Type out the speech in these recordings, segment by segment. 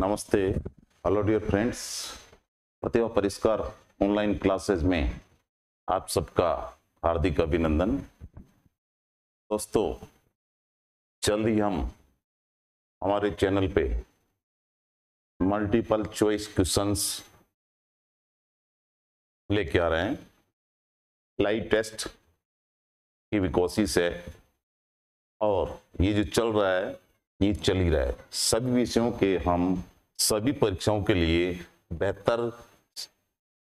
नमस्ते, hello dear friends. प्रतिभा परिष्कार online classes में आप सबका हार्दिक अभिनंदन। दोस्तों, जल्द ही हम हमारे चैनल पे मल्टीपल चॉइस क्वेश्चंस लेके आ रहे हैं। लाइव टेस्ट की भी कोशिश है और ये जो चल रहा है ये चल ही रहा है। सभी विषयों के हम सभी परीक्षाओं के लिए बेहतर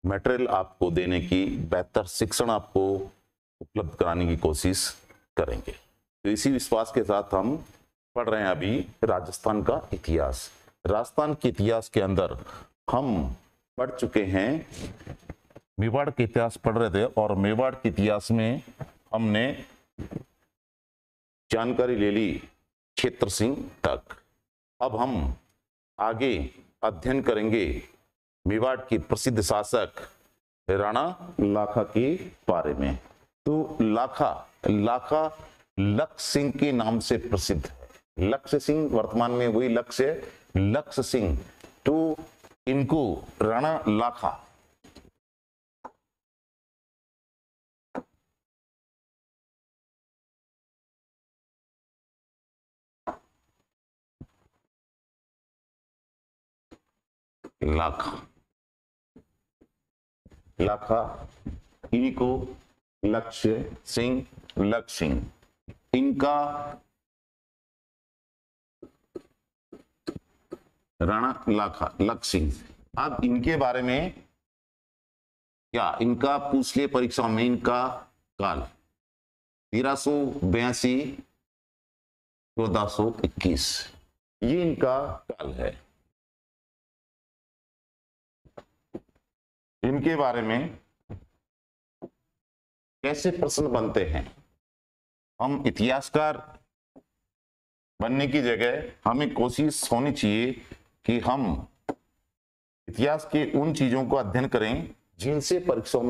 मटेरियल आपको देने की, बेहतर शिक्षण आपको उपलब्ध कराने की कोशिश करेंगे। तो इसी विश्वास के साथ हम पढ़ रहे हैं अभी राजस्थान का इतिहास। राजस्थान के इतिहास के अंदर हम पढ़ चुके हैं, मेवाड़ के इतिहास पढ़ रहे थे और मेवाड़ के इतिहास में हमने जानकारी ले ली क्षेत्र सिंह तक। अब हम आगे अध्ययन करेंगे मेवाड़ के प्रसिद्ध शासक राणा लाखा के बारे में। तो लाखा लक्ष्य सिंह के नाम से प्रसिद्ध है। लक्ष्य सिंह वर्तमान में वही लक्ष्य सिंह, तो इनको राणा लाखा लाखा इन्हीं को लक्ष्य सिंह, इनका राणा लाखा लक्ष्य सिंह। अब इनके बारे में क्या इनका पूछ लिया परीक्षा में, इनका काल 1382 1421, ये इनका काल है। इनके बारे में कैसे प्रश्न बनते हैं? हम इतिहासकार बनने की जगह हमें कोशिश होनी चाहिए कि हम इतिहास के उन चीजों को अध्ययन करें जिनसे परीक्षाओं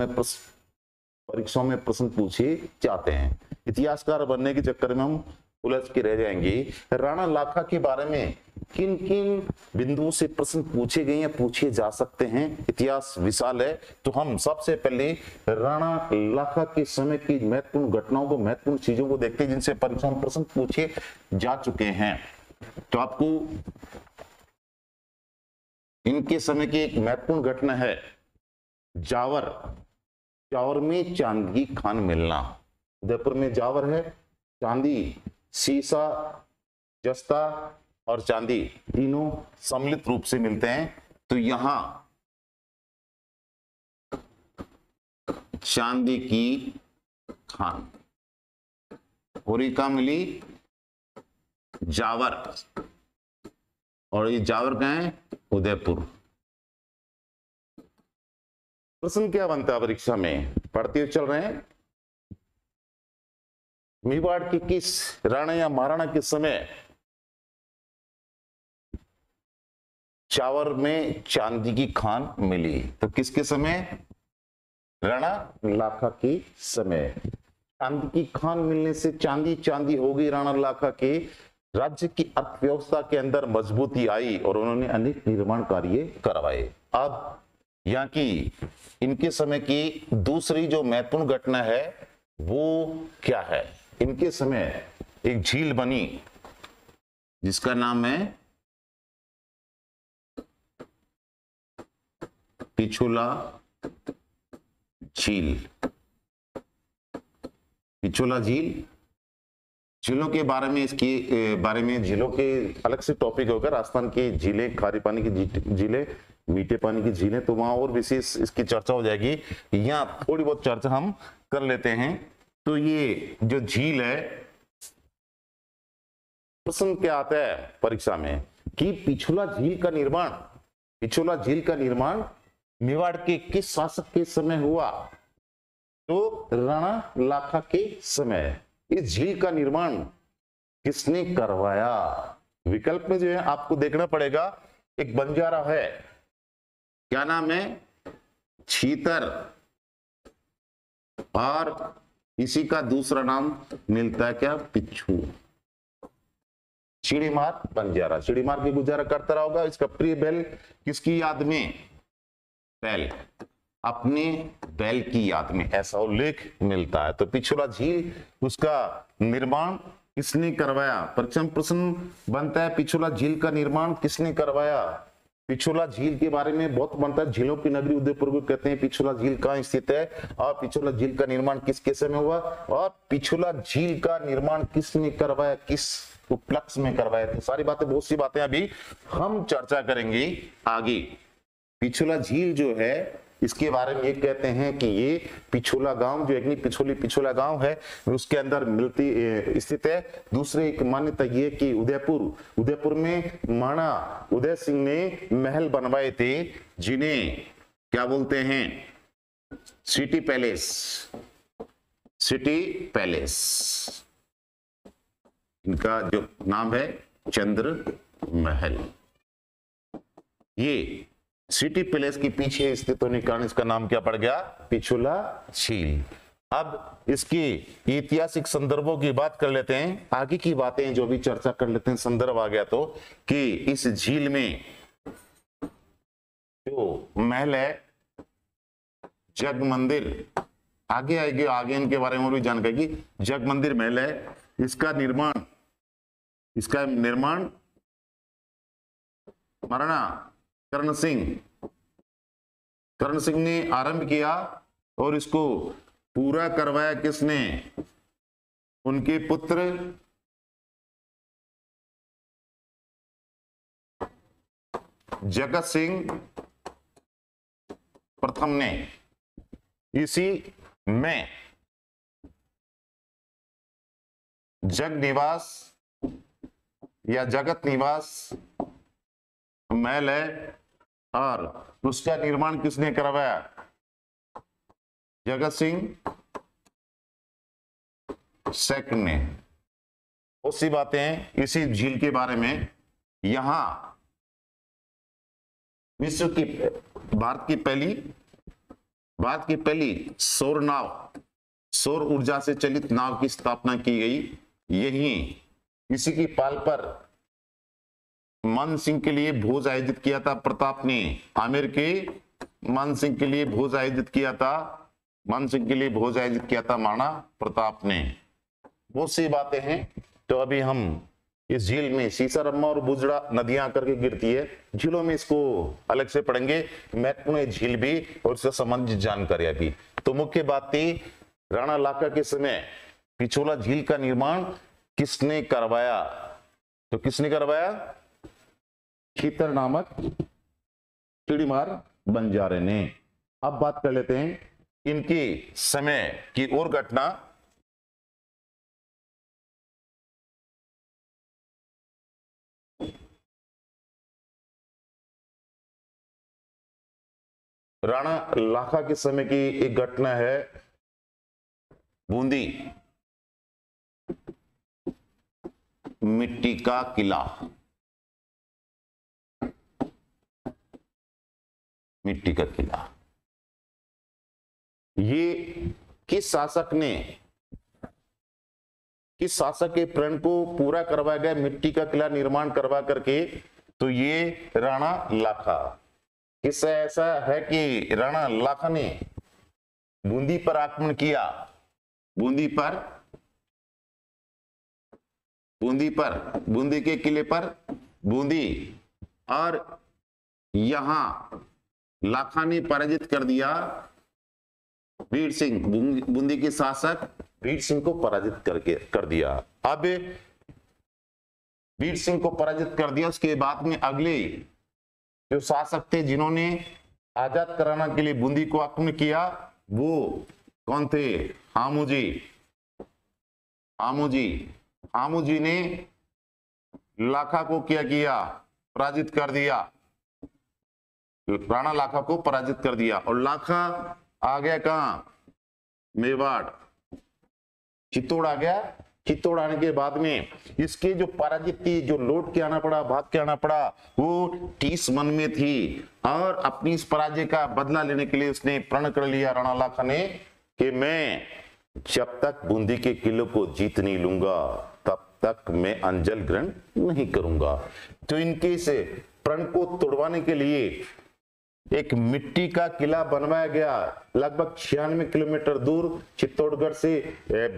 में प्रश्न पूछे जाते हैं। इतिहासकार बनने के चक्कर में हम उलझ के रह जाएंगे। राणा लाखा के बारे में किन किन बिंदुओं से प्रश्न पूछे गए या पूछे जा सकते हैं? इतिहास विशाल है, तो हम सबसे पहले राणा लाखा के समय की महत्वपूर्ण घटनाओं को, महत्वपूर्ण चीजों को देखते हैं जिनसे परीक्षा में प्रश्न पूछे जा चुके हैं। तो आपको इनके समय की एक महत्वपूर्ण घटना है जावर में चांदी की खान मिलना। उदयपुर में जावर है, चांदी, सीसा, जस्ता और चांदी तीनों सम्मिलित रूप से मिलते हैं। तो यहां चांदी की खान और ये कहां मिली? जावर, और ये जावर कहां है? उदयपुर। प्रश्न क्या बनता है परीक्षा में? पढ़ते हुए चल रहे हैं। मेवाड़ के किस राणा या महाराणा के समय चावर में चांदी की खान मिली? तो किसके समय? राणा लाखा के समय। चांदी की खान मिलने से चांदी हो गई राणा लाखा के। राज्य की अर्थव्यवस्था के अंदर मजबूती आई और उन्होंने अनेक निर्माण कार्य करवाए। अब यहाँ की इनके समय की दूसरी जो महत्वपूर्ण घटना है वो क्या है? इनके समय एक झील बनी जिसका नाम है पिछोला झील। पिछोला झील, झीलों के बारे में, इसके बारे में झीलों के अलग से टॉपिक होगा। राजस्थान की झीलें, खारे पानी की झीलें, मीठे पानी की झीलें, तो वहां और विशेष इसकी चर्चा हो जाएगी। यहाँ थोड़ी बहुत चर्चा हम कर लेते हैं। तो ये जो झील है, प्रश्न क्या आता है परीक्षा में कि पिछोला झील का निर्माण मेवाड़ के किस शासक के समय हुआ? तो राणा लाखा के समय। इस झील का निर्माण किसने करवाया? विकल्प में जो है आपको देखना पड़ेगा। एक बंजारा है, क्या नाम है? छीतर, और इसी का दूसरा नाम मिलता है क्या? पिच्छू। चिड़ीमार बंजारा, चिड़ीमार की गुजारा करता रहा होगा। इसका प्रिय बैल किसकी याद में? बैल, अपने बैल की याद में, ऐसा उल्लेख मिलता है। तो पिछोला झील, उसका निर्माण किसने करवाया? प्रथम प्रश्न बनता है, पिछोला झील का निर्माण किसने करवाया? पिछोला झील के बारे में बहुत बनता है। झीलों की नगरी उदयपुर को कहते हैं। पिछोला झील कहाँ स्थित है और पिछोला झील का निर्माण किसके समय हुआ और पिछोला झील का निर्माण किसने करवाया, किस उपलक्ष्य में करवाया? तो सारी बातें, बहुत सी बातें अभी हम चर्चा करेंगे आगे। पिछोला झील जो है, इसके बारे में ये कहते हैं कि ये पिछोला गांव जो एक पिछोला गांव है, उसके अंदर मिलती स्थित है। दूसरी एक मान्यता ये कि उदयपुर में महाराणा उदय सिंह ने महल बनवाए थे, जिन्हें क्या बोलते हैं? City palace. इनका जो नाम है चंद्र महल। ये सिटी पैलेस के पीछे स्थित होने के कारण इसका नाम क्या पड़ गया? पिछोला झील। अब इसके ऐतिहासिक संदर्भों की बात कर लेते हैं, आगे की बातें जो भी चर्चा कर लेते हैं, संदर्भ आ गया तो, कि इस झील में जो महल है जग मंदिर, आगे आएगी, आगे इनके बारे में और भी जानकारी की। जग मंदिर महल है, इसका निर्माण महाराणा करण सिंह ने आरंभ किया और इसको पूरा करवाया किसने? उनके पुत्र जगत सिंह प्रथम ने। इसी में जगत निवास महल है और उसका निर्माण किसने करवाया? जगत सिंह सेकंड ने। बहुत सी बातें हैं इसी झील के बारे में। यहां भारत की पहली सौर ऊर्जा से चलित नाव की स्थापना की गई। यही इसी की पाल पर मान सिंह के लिए भोज आयोजित किया था प्रताप ने। आमेर के मान सिंह के लिए भोज आयोजित किया था महाराणा प्रताप ने। बहुत सी बातें हैं। तो अभी हम इस झील में सीसारम्मा और बुजड़ा नदियां आकर के गिरती है, झीलों में इसको अलग से पढ़ेंगे। महत्वपूर्ण झील भी और इससे संबंधित जानकारियां भी। तो मुख्य बात थी, राणा लाखा के समय पिछोला झील का निर्माण किसने करवाया? तो किसने करवाया? खीतर नामक चिड़ीमार बंजारे ने। अब बात कर लेते हैं इनके समय की और घटना। राणा लाखा के समय की एक घटना है, बूंदी मिट्टी का किला। ये किस शासक के प्रण को पूरा करवाया गया मिट्टी का किला निर्माण करवा करके? तो ये राणा लाखा। किस्सा ऐसा है कि राणा लाखा ने बूंदी पर आक्रमण किया, बूंदी के किले पर और यहां लाखा ने पराजित कर दिया वीर सिंह, बूंदी के शासक वीर सिंह को पराजित कर दिया। अब वीर सिंह को पराजित कर दिया, उसके बाद में अगले जो शासक थे जिन्होंने आजाद कराना के लिए बूंदी को आक्रमण किया, वो कौन थे? हामूजी ने लाखा को क्या किया? पराजित कर दिया, राणा लाखा को पराजित कर दिया। और लाखा आ गया कहां? मेवाड़, चित्तौड़ आ गया। चित्तौड़ आने के बाद में इसके जो पराजित थी, जो लौट के आना पड़ा, भाग के आना पड़ा, वो 30 मन में थी और अपनी इस पराजय का बदला लेने के लिए उसने प्रण कर लिया राणा लाखा ने कि मैं जब तक बूंदी के किले को जीत नहीं लूंगा तब तक मैं अंजल ग्रहण नहीं करूंगा। तो इनके इस प्रण को तोड़वाने के लिए एक मिट्टी का किला बनवाया गया लगभग 96 किलोमीटर दूर चित्तौड़गढ़ से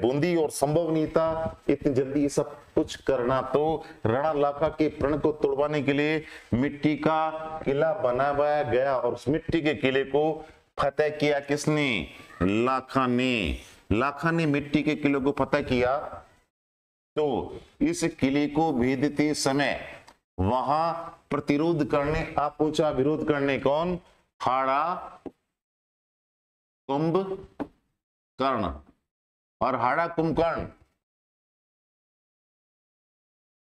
बूंदी, और संभव नहीं था इतनी जल्दी सब कुछ करना। तो राणा लाखा के प्रण को तोड़वाने के लिए मिट्टी का किला बनवाया गया, और उस मिट्टी के किले को फतेह किया किसने? लाखा ने। लाखा ने मिट्टी के किले को फतेह किया। तो इस किले को भेदते समय वहां प्रतिरोध करने, पहुंचा विरोध करने कौन? हाड़ा कुंभकर्ण। और हाड़ा कुंभकर्ण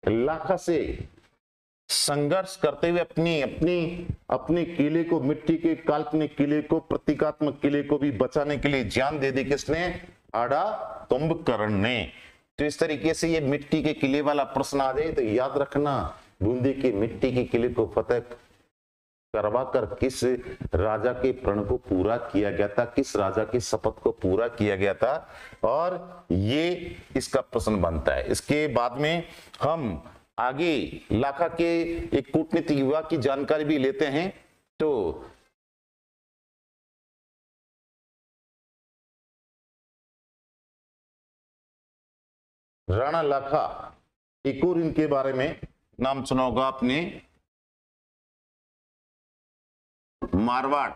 लाखा से संघर्ष करते हुए अपने किले को, मिट्टी के काल्पनिक किले को, प्रतीकात्मक किले को भी बचाने के लिए जान दे दी किसने? हाड़ा कुंभकर्ण ने। तो इस तरीके से ये मिट्टी के किले वाला प्रश्न आ जाए तो याद रखना, बूंदी के मिट्टी के किले को फतेह करवाकर किस राजा के प्रण को पूरा किया गया था, किस राजा की शपथ को पूरा किया गया था, और ये इसका प्रश्न बनता है। इसके बाद में हम आगे लाखा के एक कूटनीतिक युवा की जानकारी भी लेते हैं। तो राणा लाखा, एक और इनके बारे में नाम सुना होगा आपने, मारवाड़।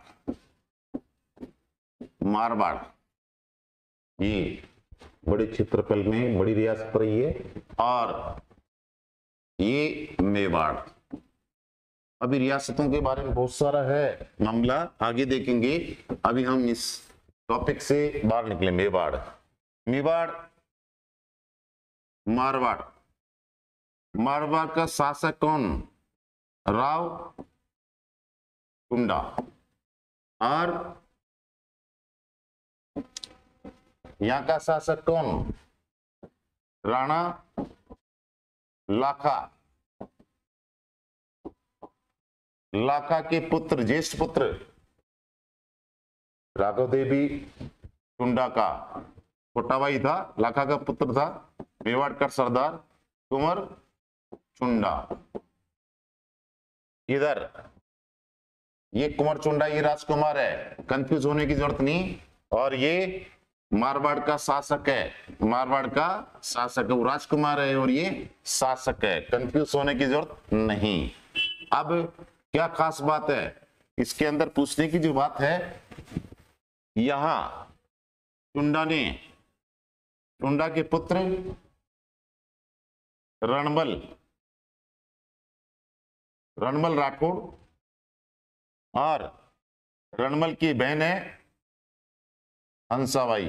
मारवाड़ ये बड़े क्षेत्रफल में बड़ी रियासत रही है, और ये मेवाड़। अभी रियासतों के बारे में बहुत सारा है मामला, आगे देखेंगे। अभी हम इस टॉपिक से बाहर निकले। मेवाड़, मेवाड़, मारवाड़। मारवाड़ का शासक कौन? राव चुंडा। और यहां का शासक कौन? राणा लाखा। लाखा के पुत्र, ज्येष्ठ पुत्र राघव देवी चुंडा का छोटा भाई था, लाखा का पुत्र था मेवाड़ का सरदार कुंवर चुंडा। इधर ये कुंवर चुंडा, ये राजकुमार है, कंफ्यूज होने की जरूरत नहीं। और ये मारवाड़ का शासक है, मारवाड़ का शासक है, वो राजकुमार है और ये शासक है, कंफ्यूज होने की जरूरत नहीं। अब क्या खास बात है इसके अंदर पूछने की जो बात है, यहां चुंडा ने, चुंडा के पुत्र रणबल, रणबल राठौड़, और रणबल की बहन है हंसाबाई।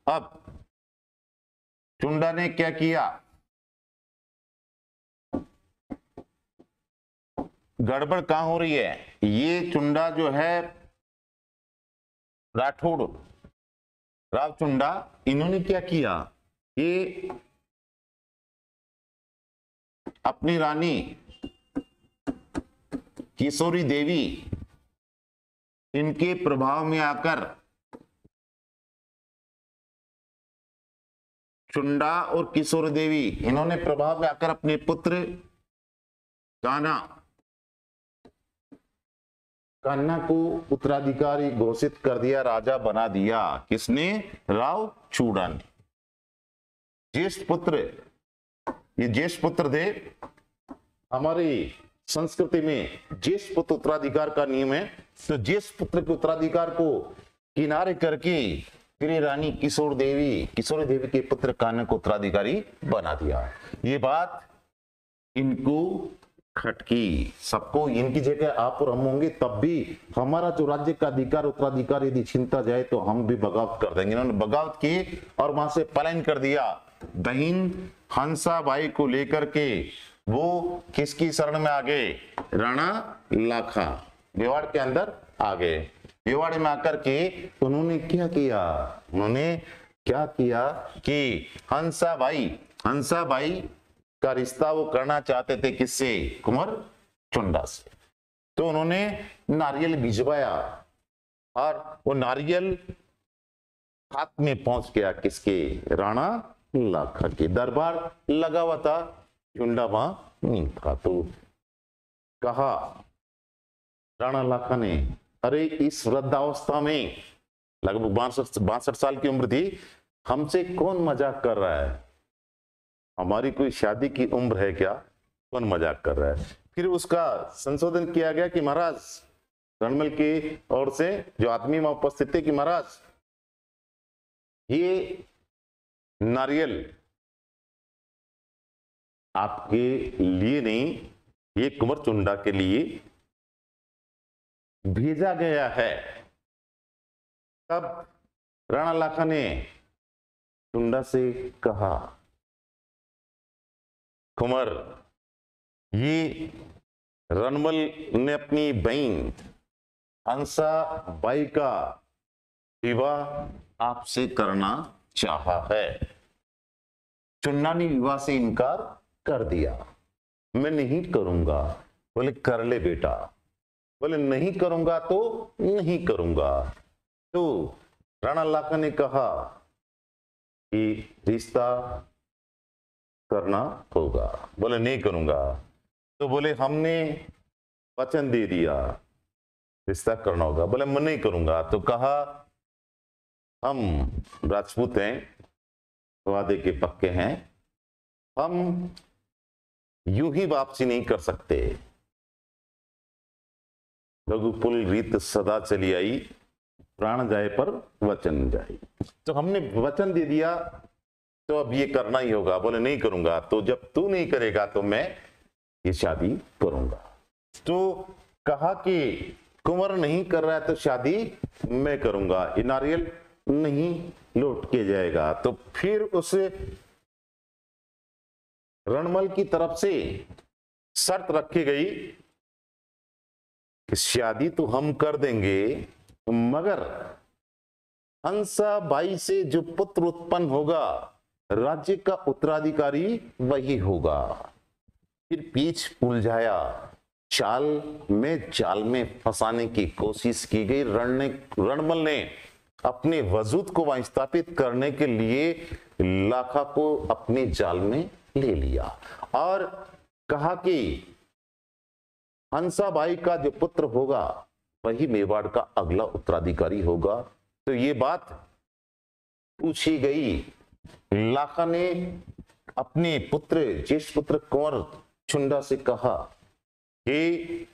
अब चुंडा ने क्या किया? गड़बड़ कहां हो रही है? ये चुंडा जो है राठौड़, राव चुंडा, इन्होंने क्या किया? ये अपनी रानी किशोरी देवी, इनके प्रभाव में आकर चुंडा और किशोरी देवी, इन्होंने प्रभाव में आकर अपने पुत्र कान्हा, कान्हा को उत्तराधिकारी घोषित कर दिया, राजा बना दिया। किसने? राव चूड़ा ने। ज्येष्ठ पुत्र, ये ज्येष्ठ पुत्र थे। हमारी संस्कृति में ज्येष्ठ पुत्र उत्तराधिकार का नियम है। तो ज्येष्ठ पुत्र के उत्तराधिकार को किनारे करके फिर रानी किशोरी देवी के पुत्र कान्हा को उत्तराधिकारी बना दिया। ये बात इनको खटकी, सबको इनकी जगह आप और हम होंगे तब भी हमारा जो राज्य का अधिकार, उत्तराधिकार यदि छीनता जाए तो हम भी बगावत कर देंगे। इन्होंने बगावत की और वहां से पलायन कर दिया। बहन हंसाबाई को लेकर के वो किसकी शरण में आ गए? राणा लाखा, मेवाड़ के अंदर आ गए। मेवाड़ में आकर के उन्होंने क्या किया? उन्होंने क्या किया कि हंसाबाई का रिश्ता वो करना चाहते थे किससे? कुंवर चुंडा से। तो उन्होंने नारियल भिजवाया और वो नारियल हाथ में पहुंच गया किसके, राणा लाखा के। दरबार लगा हुआ था, चुंडा वहां नहीं था। तो कहा राणा लाखा ने, अरे इस वृद्धावस्था में, लगभग 62 साल की उम्र थी, हमसे कौन मजाक कर रहा है, हमारी कोई शादी की उम्र है क्या, कौन मजाक कर रहा है। फिर उसका संशोधन किया गया कि महाराज, रणमल की ओर से जो आदमी वहां उपस्थित थे, कि महाराज ये नारियल आपके लिए नहीं, ये कुंवर चुंडा के लिए भेजा गया है। तब राणा लाखा ने चुंडा से कहा, कुंवर, ये रणमल ने अपनी बहन हंसा बाई का विवाह आपसे करना चाहा है। चुन्ना ने विवाह से इनकार कर दिया, मैं नहीं करूंगा। बोले कर ले बेटा। बोले नहीं करूंगा तो नहीं करूंगा। तो राणा लाखा ने कहा कि रिश्ता करना होगा। बोले नहीं करूंगा। तो बोले हमने वचन दे दिया, रिश्ता करना होगा। बोले मैं नहीं करूंगा। तो कहा हम राजपूत हैं, वादे के पक्के हैं, हम यूं ही वापसी नहीं कर सकते। रघुकुल रीत सदा चली आई, प्राण जाए पर वचन जाए। तो हमने वचन दे दिया, तो अब ये करना ही होगा। बोले नहीं करूंगा। तो जब तू नहीं करेगा तो मैं ये शादी करूंगा। तो कहा कि कुंवर नहीं कर रहा है तो शादी मैं करूंगा, ये नारियल नहीं लौट के जाएगा। तो फिर उस रणमल की तरफ से शर्त रखी गई कि शादी तो हम कर देंगे, मगर हंसा बाई से जो पुत्र उत्पन्न होगा, राज्य का उत्तराधिकारी वही होगा। फिर पीछ उलझाया, चाल में फंसाने की कोशिश की गई। रणमल ने अपने वजूद को वहां स्थापित करने के लिए लाखा को अपने जाल में ले लिया और कहा कि हंसाबाई का जो पुत्र होगा वही मेवाड़ का अगला उत्तराधिकारी होगा। तो ये बात पूछी गई। लाखा ने अपने पुत्र, ज्येष्ठ पुत्र कुंवर चुंडा से कहा कि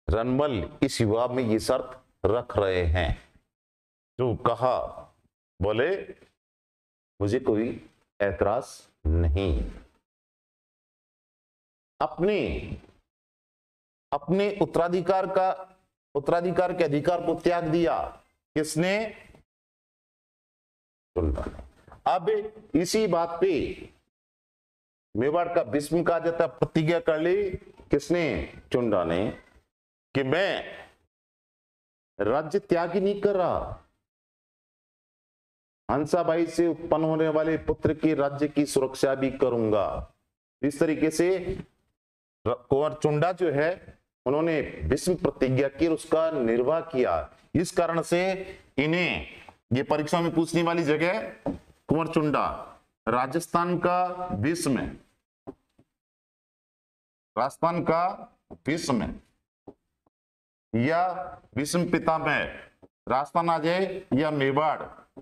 रणमल इस विवाह में ये शर्त रख रहे हैं। तो कहा, बोले मुझे कोई ऐतराज नहीं। अपने उत्तराधिकार के अधिकार को त्याग दिया। किसने? चुंडा ने। अब इसी बात पे मेवाड़ का भीष्म कहा जाता, प्रतिज्ञा कर ली। किसने? चुंडा ने, कि मैं राज्य त्याग ही नहीं कर रहा, हंसाबाई से उत्पन्न होने वाले पुत्र की राज्य की सुरक्षा भी करूंगा। इस तरीके से कुंवर चुंडा जो है, उन्होंने भीष्म प्रतिज्ञा की और उसका निर्वाह किया। इस कारण से इन्हें ये परीक्षा में पूछने वाली जगह कुंवर चुंडा, राजस्थान का भीष्म, राजस्थान का भीष्म या भीष्म पितामह, राजस्थान आ जाए या मेवाड़,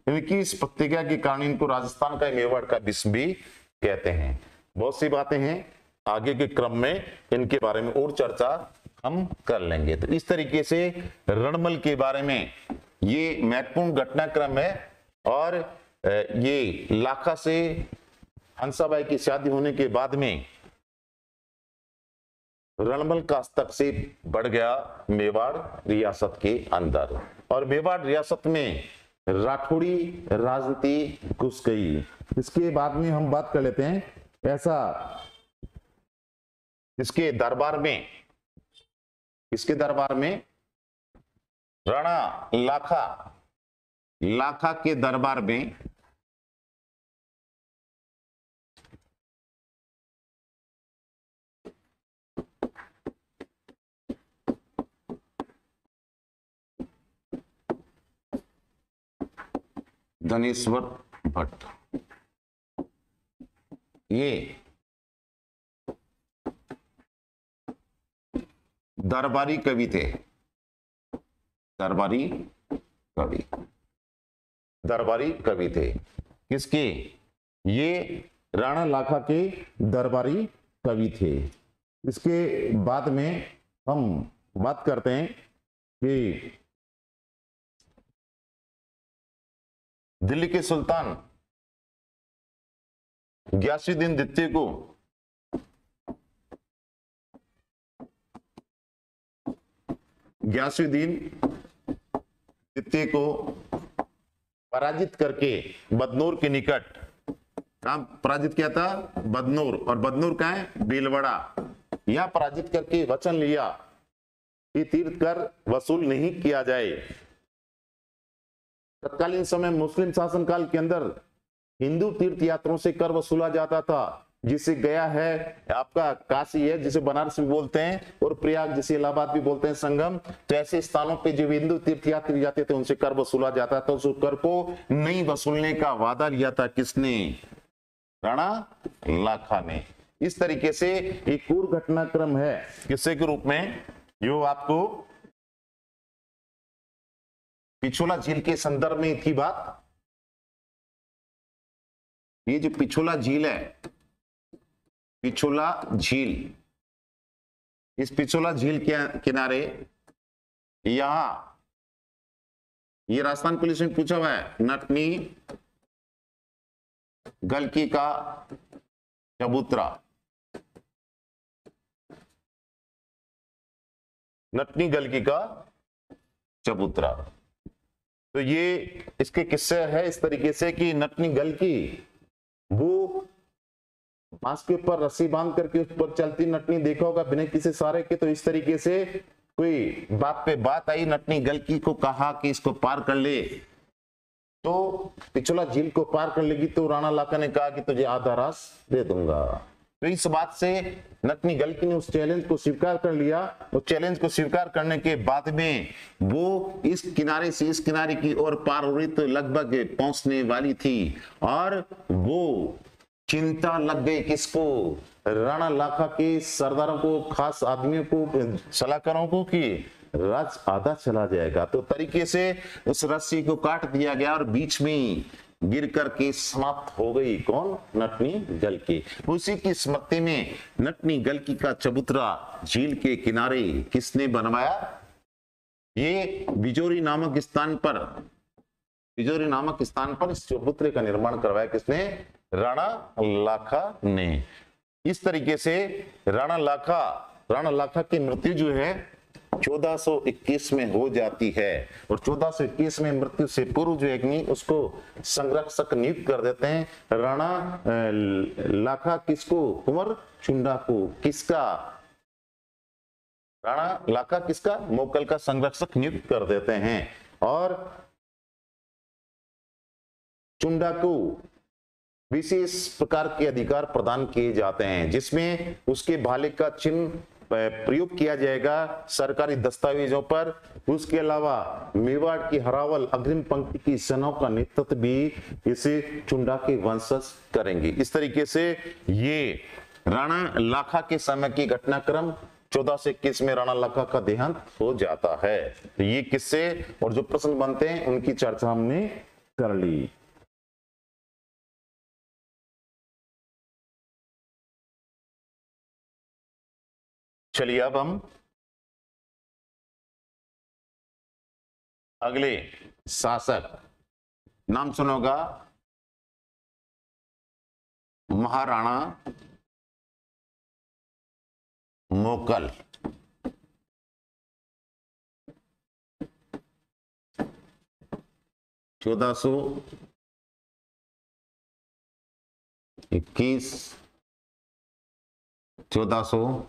इनकी इस प्रतिज्ञा के कारण इनको राजस्थान का मेवाड़ का भीष्म भी कहते हैं। बहुत सी बातें हैं, आगे के क्रम में इनके बारे में और चर्चा हम कर लेंगे। तो इस तरीके से रणमल के बारे में ये महत्वपूर्ण घटनाक्रम है। और ये लाखा से हंसाबाई की शादी होने के बाद में रणमल का हस्तक्षेप बढ़ गया मेवाड़ रियासत के अंदर, और मेवाड़ रियासत में राठौड़ी राजनीति घुस गई। इसके बाद में हम बात कर लेते हैं, ऐसा इसके दरबार में राणा लाखा के दरबार में धनेश्वर भट्ट, ये दरबारी कवि थे, दरबारी कवि, दरबारी कवि थे। किसके? ये राणा लाखा के दरबारी कवि थे। इसके बाद में हम बात करते हैं कि दिल्ली के सुल्तान गयासुद्दीन द्वितीय को पराजित करके बदनौर के निकट, कहां पराजित किया था? बदनौर। और बदनौर कहां है? भीलवाड़ा। यहां पराजित करके वचन लिया कि तीर्थ कर वसूल नहीं किया जाए। तत्कालीन समय मुस्लिम शासनकाल के अंदर हिंदू तीर्थ यात्रियों से कर वसूला जाता था, जिसे गया है, आपका काशी है जिसे बनारस भी बोलते हैं, और प्रयाग जिसे इलाहाबाद भी बोलते हैं, संगम। तो ऐसे स्थानों पे जो हिंदू तीर्थ यात्री जाते थे उनसे कर वसूला जाता था। उस कर को नहीं वसूलने का वादा लिया था किसने? राणा लाखा ने। इस तरीके से एक पूर्व घटनाक्रम है किस्से के रूप में, जो आपको पिछोला झील के संदर्भ में थी बात। ये जो पिछोला झील है, पिछोला झील, इस पिछोला झील के किनारे यहां ये राजस्थान पुलिस में पूछा हुआ है, नटनी गलकी का चबूतरा, नटनी गलकी का चबूतरा। तो ये इसके किस्से है इस तरीके से कि नटनी गलकी वो बांस के ऊपर रस्सी बांध करके उस पर चलती नटनी देखा होगा बिना किसी सहारे के। तो इस तरीके से कोई बात पे बात आई, नटनी गलकी को कहा कि इसको पार कर ले, तो पिछोला झील को पार कर लेगी। तो राणा लाखा ने कहा कि तुझे आधा रास दे दूंगा। तो इस बात से नटनी गलकी ने उस चैलेंज को स्वीकार कर लिया। उस चैलेंज को स्वीकार करने के बाद में वो इस किनारे से इस किनारे की ओर पार हो रही, तो लगभग पहुंचने वाली थी। और वो चिंता लग गई किसको? राणा लाखा के सरदारों को, खास आदमियों को, सलाहकारों को, कि राज आधा चला जाएगा। तो तरीके से उस रस्सी को काट दिया गया और बीच में गिर करके समाप्त हो गई। कौन? नटनी गलकी। उसी की स्मृति में नटनी गलकी का चबूतरा झील के किनारे किसने बनवाया? ये बिजोरी नामक स्थान पर इस चबूतरे का निर्माण करवाया किसने? राणा लाखा ने। इस तरीके से राणा लाखा की मृत्यु जो है 1421 में हो जाती है। और 1421 में मृत्यु से पूर्व जो है उसको संरक्षक नियुक्त कर देते हैं। राणा लाखा किसको? कुंवर चुंडा को। किसका? राणा लाखा किसका? मोकल का संरक्षक नियुक्त कर देते हैं। और चुंडा को विशेष प्रकार के अधिकार प्रदान किए जाते हैं, जिसमें उसके भाले का चिन्ह प्रयोग किया जाएगा सरकारी दस्तावेजों पर। उसके अलावा मेवाड़ की हरावल अग्रिम पंक्ति की सेनाओं का नेतृत्व भी इसे चुंडा के वंशज करेंगे। इस तरीके से ये राणा लाखा के समय की घटनाक्रम 1421 में राणा लाखा का देहांत हो जाता है। तो ये किस्से और जो प्रश्न बनते हैं उनकी चर्चा हमने कर ली। चलिए अब हम अगले शासक, नाम सुनोगा महाराणा मोकल। चौदह सौ 21, 1433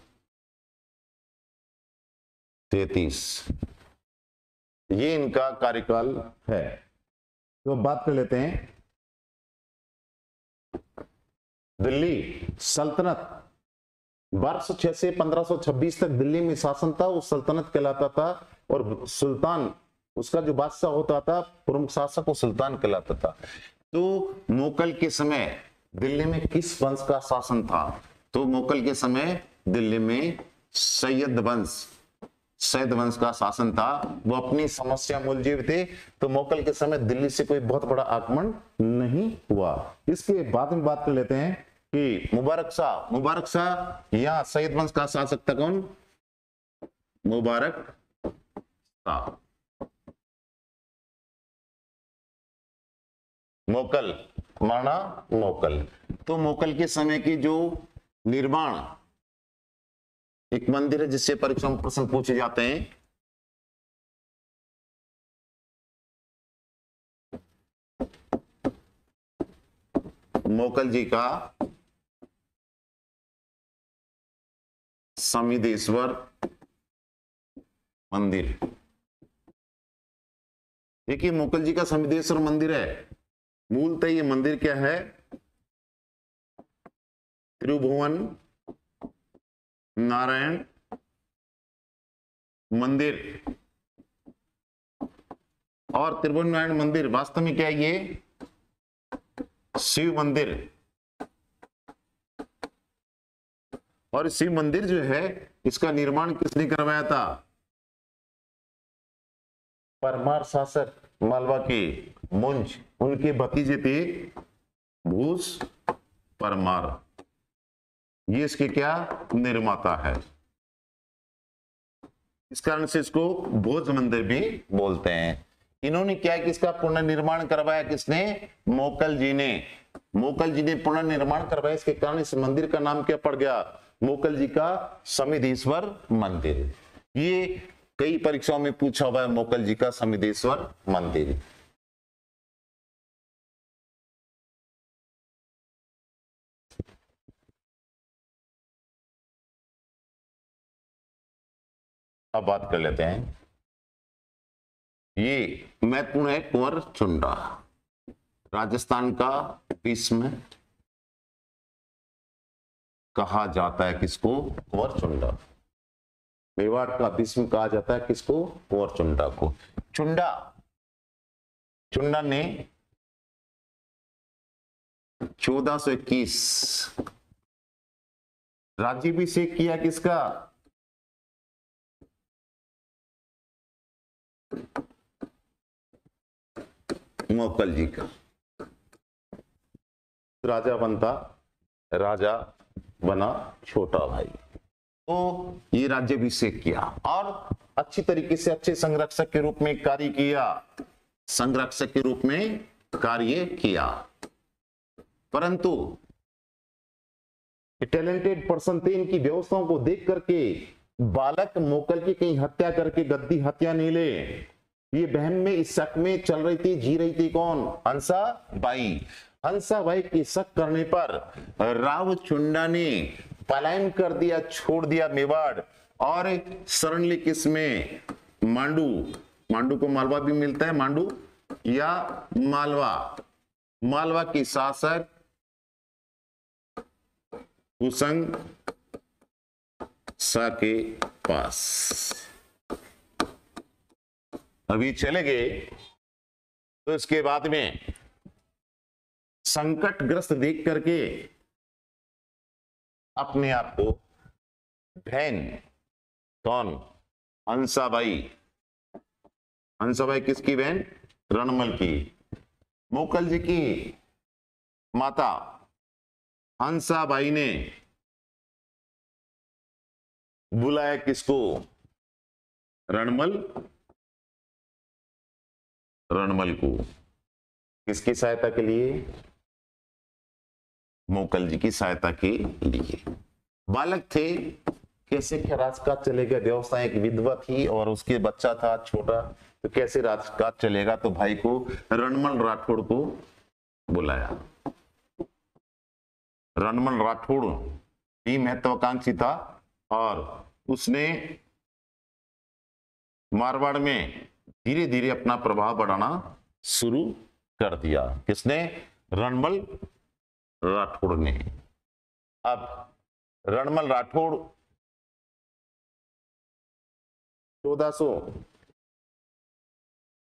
ये इनका कार्यकाल है। तो बात कर लेते हैं दिल्ली सल्तनत। 1206 से 1526 तक दिल्ली में शासन था, वो सल्तनत कहलाता था। और सुल्तान उसका जो बादशाह होता था, प्रमुख शासक, वो सुल्तान कहलाता था। तो मुगल के समय दिल्ली में किस वंश का शासन था? तो मुगल के समय दिल्ली में सैयद वंश का शासन था। वो अपनी समस्या में उलझे हुए थे। तो मुगल के समय दिल्ली से कोई बहुत बड़ा आक्रमण नहीं हुआ। इसके बाद में बात कर लेते हैं कि मुबारक शाह या सैयद वंश का शासक था कौन? मुबारक शाह। मुगल माना मुगल। तो मुगल के समय की जो निर्माण, एक मंदिर है जिससे परीक्षा में प्रश्न पूछे जाते हैं, मुगल जी का समिदेश्वर मंदिर। देखिए, मुगल जी का समिदेश्वर मंदिर है। मूलतः ये मंदिर क्या है? त्रिभुवन नारायण मंदिर। और त्रिभुवन नारायण मंदिर वास्तव में क्या है? ये शिव मंदिर। और शिव मंदिर जो है, इसका निर्माण किसने करवाया था? परमार शासक मालवा के मुंज, उनके भतीजे थे भूस परमार। ये इसके क्या निर्माता है। इस कारण से इसको भोज मंदिर भी बोलते हैं। इन्होंने क्या है कि इसका पुनर्निर्माण करवाया। किसने? मुगल जी ने। मुगल जी ने पुनर्निर्माण करवाया। इसके कारण इस मंदिर का नाम क्या पड़ गया? मुगल जी का समिदेश्वर मंदिर। ये कई परीक्षाओं में पूछा हुआ है, मुगल जी का समिदेश्वर मंदिर। अब बात कर लेते हैं, ये महत्वपूर्ण है, कुंवर चुंडा। राजस्थान का भीष्म कहा जाता है किसको? कुंवर चुंडा। मेवाड़ का भीष्म कहा जाता है किसको? कुंवर चुंडा को। चुंडा ने 1421 राज्याभिषेक किया। किसका? मुगल जी का। राजा बना छोटा भाई। तो ये राज्याभिषेक किया और अच्छी तरीके से अच्छे संरक्षक के रूप में कार्य किया। परंतु टैलेंटेड पर्सन थे। इनकी व्यवस्थाओं को देख करके बालक मुगल की कहीं हत्या करके गद्दी हत्या नहीं ले, ये बहन में इस शक में चल रही थी, जी रही थी। कौन? हंसाबाई की शक करने पर राव चुंडा ने पलायन कर दिया, छोड़ दिया मेवाड़ और शरण ली किसमें? मांडू को मालवा भी मिलता है, मांडू या मालवा की शासक कुसंग शाह के पास। अभी चले गए तो इसके बाद में संकटग्रस्त देख करके अपने आप को बहन कौन? हंसाबाई किसकी बहन? रणमल की। मुगल जी की माता हंसाबाई ने बुलाया किसको? रणमल को। किसकी सहायता के लिए? मुगल जी की सहायता के लिए। बालक थे, कैसे क्या राजकाज चलेगा? व्यवस्था, एक विधवा थी और उसके बच्चा था छोटा, तो कैसे राजकाज चलेगा? तो भाई को रणमल राठौड़ को बुलाया। रणमल राठौड़ ही महत्वाकांक्षी था और उसने मारवाड़ में धीरे धीरे अपना प्रभाव बढ़ाना शुरू कर दिया। किसने? रणमल राठौड़ ने। अब रणमल राठौड़ 1400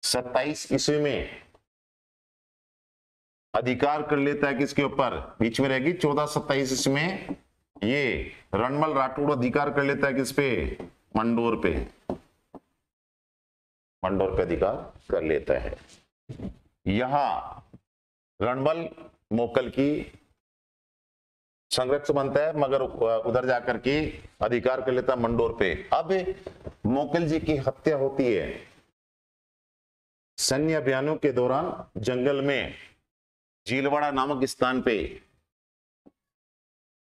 27 ईस्वी में अधिकार कर लेता है किसके ऊपर, बीच में रहेगी 1427 ईस्वी में ये रणमल राठौड़ अधिकार कर लेता है किस पे, मंडोर पे, मंडोर पे अधिकार कर लेता है। यहां रणमल मोकल की संरक्षक बनता है, मगर उधर जाकर के अधिकार कर लेता है मंडोर पे। अब मोकल जी की हत्या होती है सैन्य अभियानों के दौरान जंगल में, झीलवाड़ा नामक स्थान पे,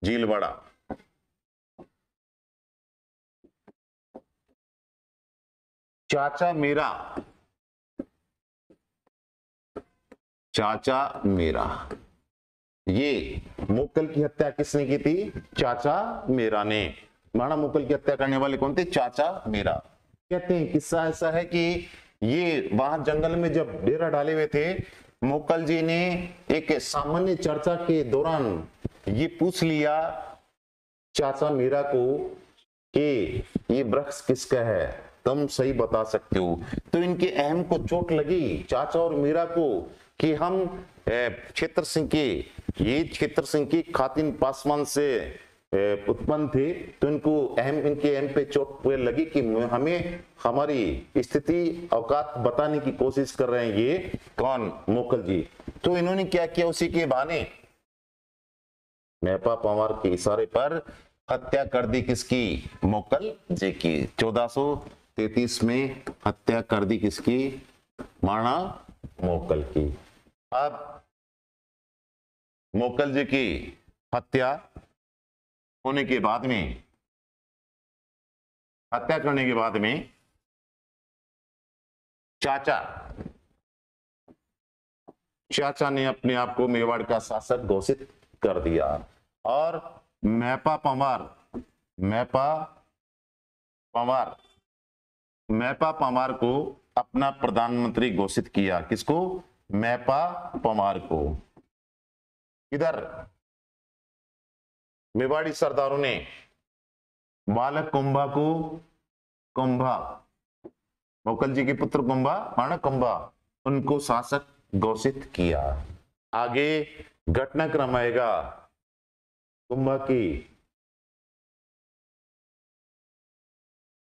झीलवाड़ा। चाचा मेरा, चाचा मेरा, ये मोकल की हत्या किसने की थी, चाचा मेरा ने। महाराणा मोकल की हत्या करने वाले कौन थे, चाचा मेरा। कहते हैं किस्सा ऐसा है कि ये वहां जंगल में जब डेरा डाले हुए थे, मोकल जी ने एक सामान्य चर्चा के दौरान ये पूछ लिया चाचा मीरा को कि ये वृक्ष किसका है, तुम सही बता सकते हो। तो इनके अहम को चोट लगी चाचा और मीरा को कि हम क्षेत्र सिंह के, ये क्षेत्र सिंह की खातिन पासवान से उत्पन्न थे, तो इनको इनके अहम पे चोट लगी कि हमें हमारी स्थिति औकात बताने की कोशिश कर रहे हैं ये कौन, मोकल जी। तो इन्होंने क्या किया, उसी के बहाने मेहपा पंवार के इशारे पर हत्या कर दी किसकी, मोकल जी की। 1433 में हत्या कर दी किसकी, महाराणा मोकल की। अब मोकल जी की हत्या होने के बाद में, हत्या करने के बाद में चाचा ने अपने आप को मेवाड़ का शासक घोषित कर दिया और मेहपा पंवार को अपना प्रधानमंत्री घोषित किया। किसको, मेहपा पंवार को। इधर मेवाड़ी सरदारों ने बालक कुंभा को, मोकल जी के पुत्र कुंभा, उनको शासक घोषित किया। आगे घटनाक्रम आएगा कुंभा की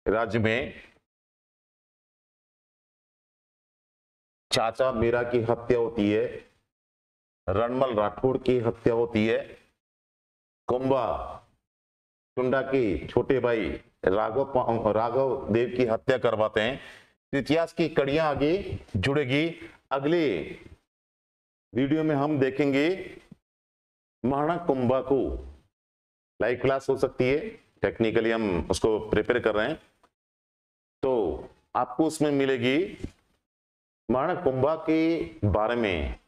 राज्य में चाचा मीरा की हत्या होती है, रणमल राठौड़ की हत्या होती है, कुंभा टुंडा के छोटे भाई राघव देव की हत्या करवाते हैं। तो इतिहास की कड़ियां आगे जुड़ेगी। अगले वीडियो में हम देखेंगे महाराणा कुंभा को, लाइव क्लास हो सकती है, टेक्निकली हम उसको प्रिपेयर कर रहे हैं, तो आपको उसमें मिलेगी महाराणा कुंभा के बारे में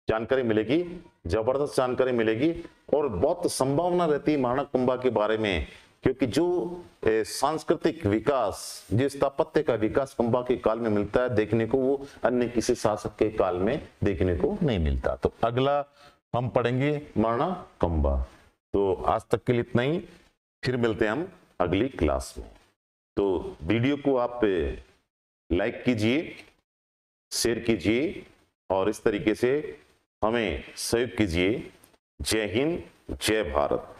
जानकारी मिलेगी, जबरदस्त जानकारी मिलेगी और बहुत संभावना रहती है महाराणा कुंभा के बारे में, क्योंकि जो सांस्कृतिक विकास, जो स्थापत्य का विकास कुंभा के काल में मिलता है देखने को, वो अन्य किसी शासक के काल में देखने को नहीं मिलता। तो अगला हम पढ़ेंगे महाराणा कुंभा। तो आज तक के लिए इतना ही, फिर मिलते हैं हम अगली क्लास में। तो वीडियो को आप लाइक कीजिए, शेयर कीजिए और इस तरीके से हमें सहयोग कीजिए। जय हिंद, जय भारत।